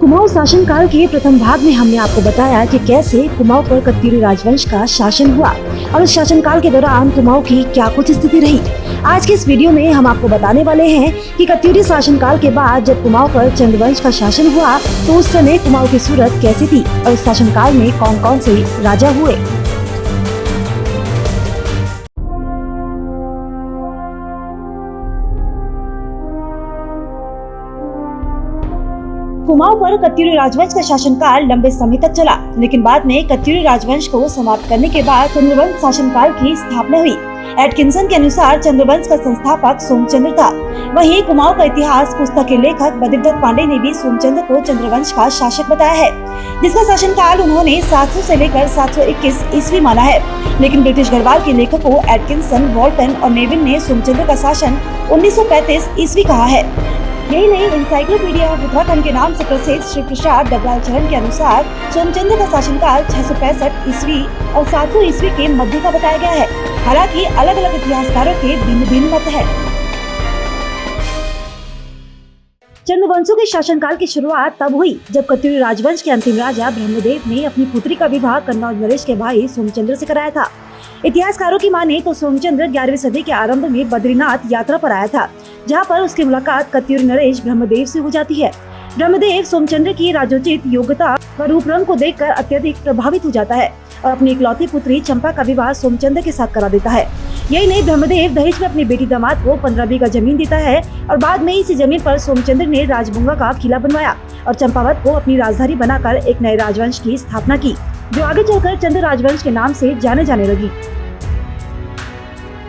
कुमाऊं शासनकाल के प्रथम भाग में हमने आपको बताया कि कैसे कुमाऊं पर कत्यूरी राजवंश का शासन हुआ और उस शासनकाल के दौरान कुमाऊं की क्या कुछ स्थिति रही। आज की इस वीडियो में हम आपको बताने वाले हैं कि कत्यूरी शासनकाल के बाद जब कुमाऊं पर चंद्रवंश का शासन हुआ तो उस समय कुमाऊं की सूरत कैसी थी और उस शासनकाल में कौन कौन से राजा हुए। कुमाऊं पर कत्यूरी राजवंश का शासनकाल लंबे समय तक चला, लेकिन बाद में कत्यूरी राजवंश को समाप्त करने के बाद चंद्रवंश शासनकाल की स्थापना हुई। एटकिंसन के अनुसार चंद्रवंश का संस्थापक सोमचंद्र था। वहीं कुमाऊं का इतिहास पुस्तक के लेखक बद्रीदत्त पांडे ने भी सोमचंद्र को चंद्रवंश का शासक बताया है, जिसका शासनकाल उन्होंने 700 से लेकर 721 ईस्वी माना है। लेकिन ब्रिटिश गढ़वाल के लेखकों एटकिंसन, वॉल्टन और नेविल ने सोमचंद्र का शासन 1935 ईस्वी कहा है। यही नहीं, इंसाइक्लोपीडिया ऑफ उत्तराखंड के नाम से प्रसिद्ध श्री प्रसाद डबरालचरण के अनुसार सोमचंद्र का शासनकाल 665 ईस्वी और 700 ईस्वी के मध्य का बताया गया है। हालांकि अलग अलग इतिहासकारों के भिन्न भिन्न मत है। चंद्रवंशों के शासनकाल की शुरुआत तब हुई जब कत्यूरी राजवंश के अंतिम राजा ब्रह्मदेव ने अपनी पुत्री का विवाह कन्नौज नरेश के भाई सोमचंद्र से कराया था। इतिहासकारों की माने तो सोमचंद्र 11वीं सदी के आरंभ में बद्रीनाथ यात्रा पर आया था, जहां पर उसकी मुलाकात कत्यूरी नरेश ब्रह्मदेव से हो जाती है। ब्रह्मदेव सोमचंद्र की राजोचित योग्यता व रूप रंग को देखकर अत्यधिक प्रभावित हो जाता है और अपनी इकलौती पुत्री चंपा का विवाह सोमचंद्र के साथ करा देता है। यही नहीं, ब्रह्मदेव दहेज में अपनी बेटी दामाद को 15 बीघा जमीन देता है और बाद में इसी जमीन पर सोमचंद्र ने राजभुंगा का किला बनवाया और चंपावत को अपनी राजधानी बनाकर एक नए राजवंश की स्थापना की, जो आगे चलकर चंद्र राजवंश के नाम से जाने लगी।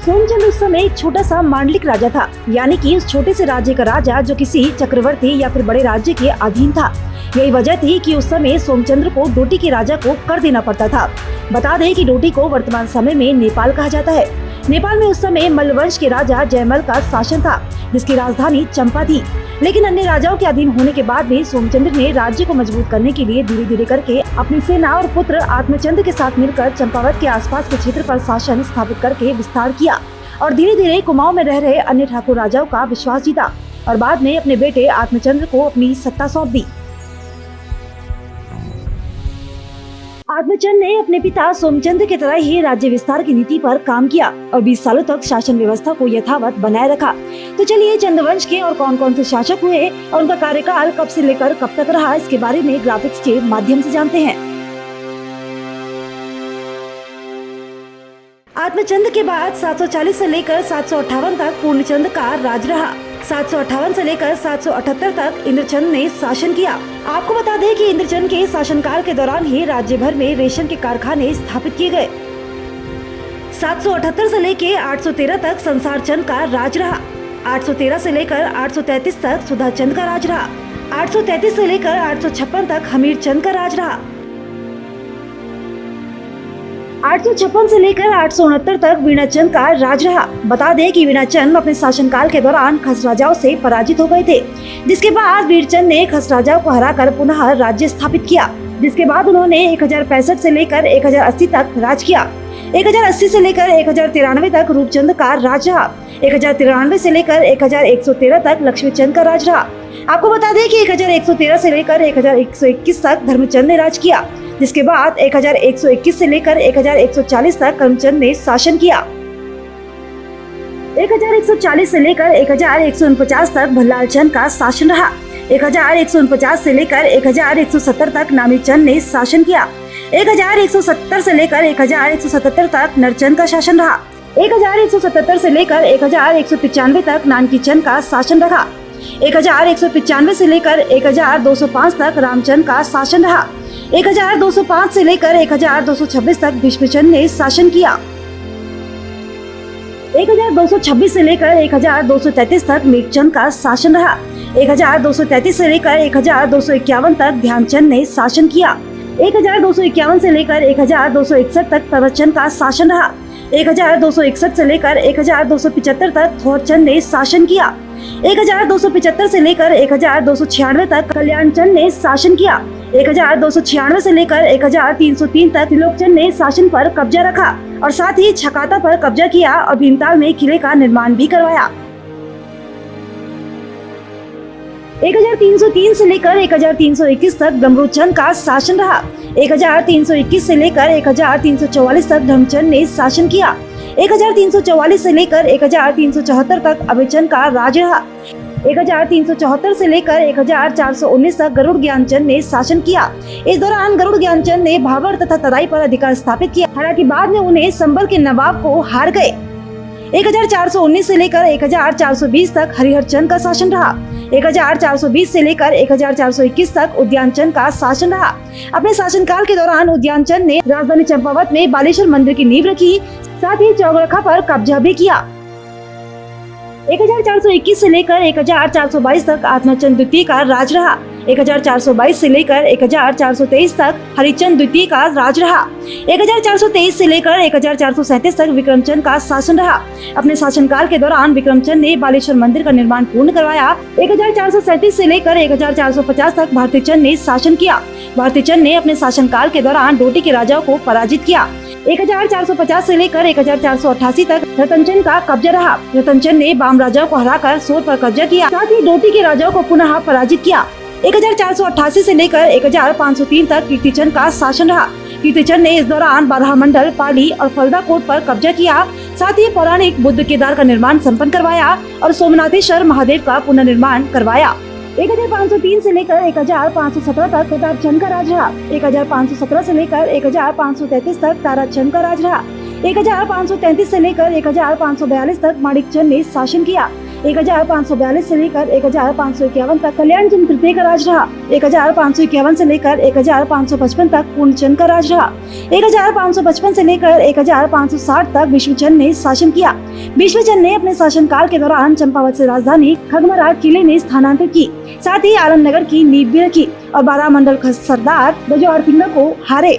सोमचंद्र उस समय एक छोटा सा मांडलिक राजा था, यानी कि उस छोटे से राज्य का राजा जो किसी चक्रवर्ती या फिर बड़े राज्य के अधीन था। यही वजह थी कि उस समय सोमचंद्र को डोटी के राजा को कर देना पड़ता था। बता दें कि डोटी को वर्तमान समय में नेपाल कहा जाता है। नेपाल में उस समय मल्लवंश के राजा जयमल का शासन था, जिसकी राजधानी चंपा थी। लेकिन अन्य राजाओं के अधीन होने के बाद भी सोमचंद्र ने राज्य को मजबूत करने के लिए धीरे धीरे करके अपनी सेना और पुत्र आत्मचंद्र के साथ मिलकर चंपावत के आसपास के क्षेत्र पर शासन स्थापित करके विस्तार किया और धीरे धीरे कुमाऊं में रह रहे अन्य ठाकुर राजाओं का विश्वास जीता और बाद में अपने बेटे आत्मचंद्र को अपनी सत्ता सौंप दी। आत्मचंद्र ने अपने पिता सोमचंद्र की तरह ही राज्य विस्तार की नीति पर काम किया और 20 सालों तक शासन व्यवस्था को यथावत बनाए रखा। तो चलिए चंद्रवंश के और कौन कौन से शासक हुए और उनका कार्यकाल कब से लेकर कब तक रहा, इसके बारे में ग्राफिक्स के माध्यम से जानते हैं। आत्मचंद्र के बाद 740 से लेकर 758 तक पूर्णचंद्र का राज रहा। 758 से लेकर 778 तक इंद्रचंद ने शासन किया। आपको बता दें कि इंद्रचंद के शासनकाल के दौरान ही राज्य भर में रेशम के कारखाने स्थापित किए गए। 778 से लेकर 813 तक संसारचंद का राज रहा। 813 से लेकर 833 तक सुधाचंद का राज रहा। 833 से लेकर 856 तक हमीरचंद का राज रहा। 856 से लेकर 869 तक वीणाचंद का राज रहा। बता दें कि वीणाचंद अपने शासनकाल के दौरान खस राजाओं से पराजित हो गए थे, जिसके बाद वीरचंद ने खस राजाओं को हराकर पुनः राज्य स्थापित किया, जिसके बाद उन्होंने 1065 से लेकर 1080 तक राज किया। 1080 से लेकर 1093 तक रूपचंद का राज रहा। 1093 से लेकर 1113 तक लक्ष्मीचंद का राज रहा। आपको बता दें कि 1113 से लेकर 1121 तक धर्मचंद ने राज किया, जिसके बाद 1121 से लेकर 1140 तक करमचंद ने शासन किया। 1140 से लेकर 1149 तक भल्लालचंद का शासन रहा। 1149 से लेकर 1170 तक नामीचंद ने शासन किया। 1170 से लेकर 1177 तक नरचंद का शासन रहा। 1177 से लेकर 1195 तक नानकीचंद का शासन रहा। 1195 से लेकर 1205 तक रामचंद का शासन रहा। 1205 से लेकर 1226 तक भीष्मचंद ने शासन किया। 1226 से लेकर 1233 तक मेघचंद का शासन रहा। 1233 से लेकर 1251 तक ध्यानचंद ने शासन किया। 1251 से लेकर 1261 तक प्रवचंद का शासन रहा। 1261 से लेकर 1275 तक थोरचंद ने शासन किया। 1275 से लेकर 1296 तक कल्याणचंद ने शासन किया। 1296 से लेकर 1303 तक त्रिलोकचंद ने शासन पर कब्जा रखा और साथ ही छकाता पर कब्जा किया और भीमताल में किले का निर्माण भी करवाया। 1303 से लेकर 1321 तक डमरूचंद का शासन रहा। 1321 से लेकर 1344 तक धर्मचंद ने शासन किया। 1344 से लेकर 1374 तक अभयचंद का राज रहा। 1374 से लेकर 1419 तक गरुड़ ज्ञानचंद ने शासन किया। इस दौरान गरुड़ ज्ञानचंद ने भाबर तथा तराई पर अधिकार स्थापित किया। हालांकि बाद में उन्हें संबल के नवाब को हार गए। 1419 से लेकर 1420 तक हरिहरचंद का शासन रहा। 1420 से लेकर 1421 तक उद्यानचंद का शासन रहा। अपने शासनकाल के दौरान उद्यानचंद ने राजधानी चंपावत में बालेश्वर मंदिर की नींव रखी, साथ ही चौगरखा पर कब्जा भी किया। 1421 से लेकर 1422 तक आत्माचंद द्वितीय का राज रहा। 1422 से लेकर 1423 तक हरिचंद द्वितीय का राज रहा। 1423 से लेकर 1437 तक विक्रमचंद का शासन रहा। अपने शासनकाल के दौरान विक्रमचंद ने बालेश्वर मंदिर का निर्माण पूर्ण करवाया। 1437 से लेकर 1450 तक भारतीचंद ने शासन किया। भारतीचंद ने अपने शासनकाल के दौरान डोटी के राजाओं को पराजित किया। 1450 से लेकर 1488 तक रतनचंद का कब्जा रहा। रतनचंद ने बाम राजाओं को हराकर सोर पर कब्जा किया, साथ ही डोटी के राजाओं को पुनः पराजित किया। 1488 से लेकर 1503 तक कीर्तिचंद का शासन रहा। कीर्तिचंद ने इस दौरान बारह मंडल, पाली और फलदा कोट पर कब्जा किया, साथ ही पौराणिक बुद्ध केदार का निर्माण संपन्न करवाया और सोमनाथेश्वर महादेव का पुनर्निर्माण करवाया। 1503 से लेकर 1517 तक प्रतापचंद का राज रहा। 1517 से लेकर 1533 तक ताराचंद का राज रहा। 1533 से लेकर 1542 तक माणिकचंद ने शासन किया। 1542 से लेकर 1551 तक कल्याणचंद तृतीय का राज रहा। 1551 से लेकर 1555 तक पूर्णचंद का राज रहा। 1555 से लेकर 1560 तक विष्णुचंद ने शासन किया। विष्णुचंद ने अपने शासनकाल के दौरान चंपावत से राजधानी खगमरा किले में स्थानांतरित की, साथ ही आलमनगर की नींव भी रखी और 12 मंडल सरदार गजोआरसिंह को हारे।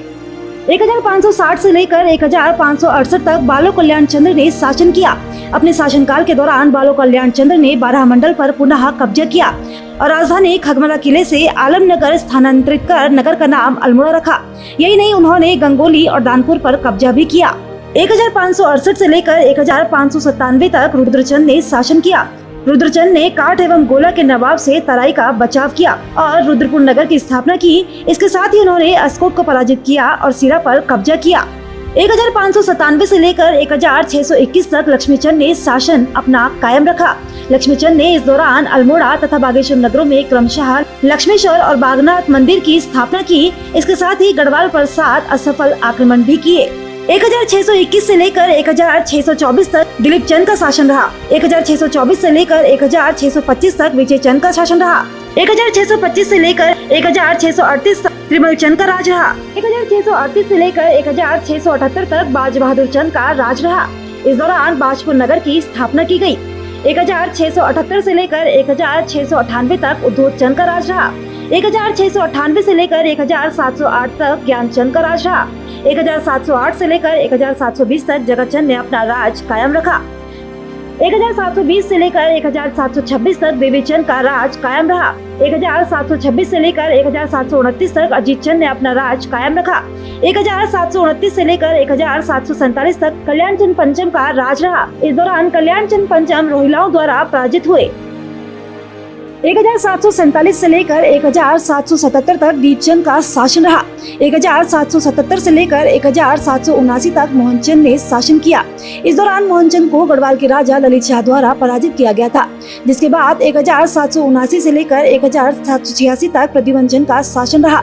1560 से लेकर 1568 तक बालो कल्याण चंद्र ने शासन किया। अपने शासनकाल के दौरान बालो कल्याण चंद्र ने 12 मंडल पर पुनः कब्जा किया और राजधानी खगमरा किले से आलमनगर स्थानांतरित कर नगर का नाम अल्मोड़ा रखा। यही नहीं, उन्होंने गंगोली और दानपुर पर कब्जा भी किया। 1568 से लेकर 1597 तक रुद्रचंद ने शासन किया। रुद्रचंद ने काठ एवं गोला के नवाब से तराई का बचाव किया और रुद्रपुर नगर की स्थापना की। इसके साथ ही उन्होंने अस्कोट को पराजित किया और सिरा पर कब्जा किया। 1597 से लेकर 1621 तक लक्ष्मीचंद ने शासन अपना कायम रखा। लक्ष्मीचंद ने इस दौरान अल्मोड़ा तथा बागेश्वर नगरों में क्रमशः लक्ष्मेश्वर और बागनाथ मंदिर की स्थापना की। इसके साथ ही गढ़वाल पर 7 असफल आक्रमण भी किए। 1621 से लेकर 1624 तक दिलीप चंद का शासन रहा। 1624 से लेकर 1625 तक विजय चंद का शासन रहा। 1625 से लेकर 1638 तक त्रिमल चंद का राज रहा। 1638 से लेकर 1678 तक बाज बहादुर चंद का राज रहा। इस दौरान बाजपुर नगर की स्थापना की गई। 1678 से लेकर 1698 तक उद्धव चंद का राज रहा। 1698 से लेकर 1708 तक ज्ञानचंद का राज रहा। 1708 से लेकर 1720 तक जगतचंद ने अपना राज कायम रखा। 1720 से लेकर 1726 तक देवीचंद का राज कायम रहा। 1726 से लेकर 1729 तक अजीत चंद ने अपना राज कायम रखा। 1729 से लेकर 1747 तक कल्याणचंद पंचम का राज रहा। इस दौरान कल्याणचंद पंचम रोहिलाओं द्वारा पराजित हुए। 1747 से लेकर 1777 तक दीपचंद का शासन रहा। 1777 से लेकर 1779 तक मोहनचंद ने शासन किया। इस दौरान मोहनचंद को गढ़वाल के राजा ललित शाह द्वारा पराजित किया गया था, जिसके बाद 1779 से लेकर 1786 तक प्रद्युमन चंद का शासन रहा।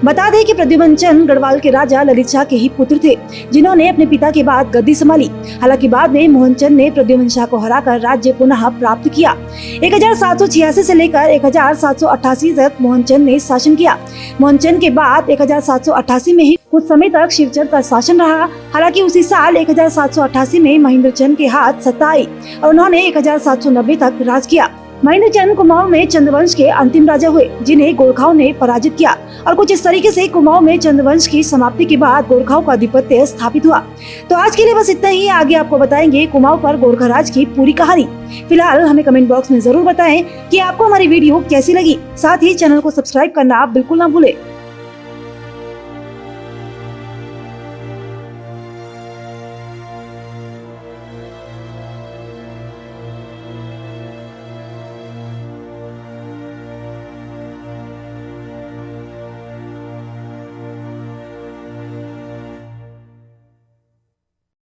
बता दें कि प्रद्युमन चंद गढ़वाल के राजा ललित शाह के ही पुत्र थे, जिन्होंने अपने पिता के बाद गद्दी संभाली। हालांकि बाद में मोहनचंद ने प्रद्युमन शाह को हराकर राज्य पुनः प्राप्त किया। 1786 से लेकर 1788 तक मोहनचंद ने शासन किया। मोहनचंद के बाद 1788 में ही कुछ समय तक शिवचंद का शासन रहा। हालांकि उसी साल 1788 में महेंद्र चंद के हाथ सत्ता आई और उन्होंने 1790 तक राज किया। महेंद्र चंद कुमाऊं में चंद्रवंश के अंतिम राजा हुए, जिन्हें गोरखाओं ने पराजित किया और कुछ इस तरीके से कुमाऊं में चंद्रवंश की समाप्ति के बाद गोरखाओं का आधिपत्य स्थापित हुआ। तो आज के लिए बस इतना ही। आगे आपको बताएंगे कुमाऊं पर गोरखा राज की पूरी कहानी। फिलहाल हमें कमेंट बॉक्स में जरूर बताएं कि आपको हमारी वीडियो कैसी लगी। साथ ही चैनल को सब्सक्राइब करना आप बिल्कुल ना भूलें।